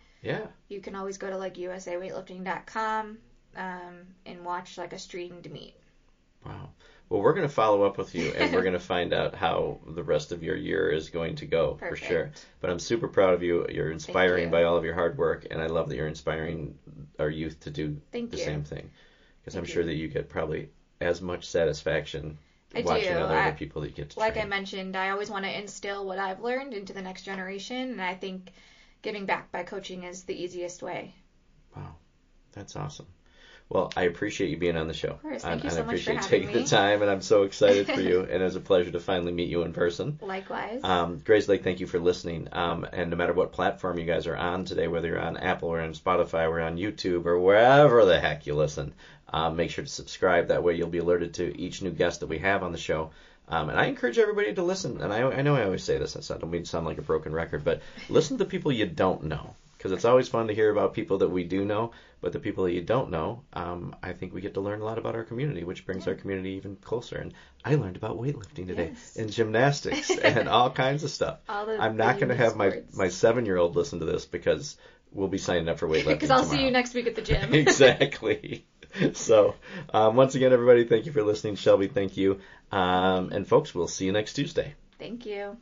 you can always go to like usaweightlifting.com and watch like a streamed meet. Wow. Well, we're going to follow up with you, and we're going to find out how the rest of your year is going to go. Perfect. For sure. But I'm super proud of you. You're inspiring by all of your hard work, and I love that you're inspiring our youth to do the same thing. Because I'm sure that you get probably as much satisfaction watching other people that you get to like train. I mentioned, I always want to instill what I've learned into the next generation, and I think giving back by coaching is the easiest way. Wow. That's awesome. Well, I appreciate you being on the show. Of course. Thank you so I much for appreciate having taking me. the time, and I'm so excited for you, and it was a pleasure to finally meet you in person. Likewise. Grace Lake, thank you for listening. And no matter what platform you guys are on today, whether you're on Apple or on Spotify or on YouTube or wherever the heck you listen, make sure to subscribe. That way you'll be alerted to each new guest that we have on the show. And I encourage everybody to listen. And I know I always say this. I don't mean to sound like a broken record, but listen to people you don't know. Because it's always fun to hear about people that we do know, but the people that you don't know, I think we get to learn a lot about our community, which brings our community even closer. And I learned about weightlifting today, and gymnastics, and all kinds of stuff. I'm not going to have my 7-year-old listen to this, because we'll be signing up for weightlifting Because I'll tomorrow. see you next week at the gym. Exactly. So, once again, everybody, thank you for listening. Shelby, thank you. And folks, we'll see you next Tuesday. Thank you.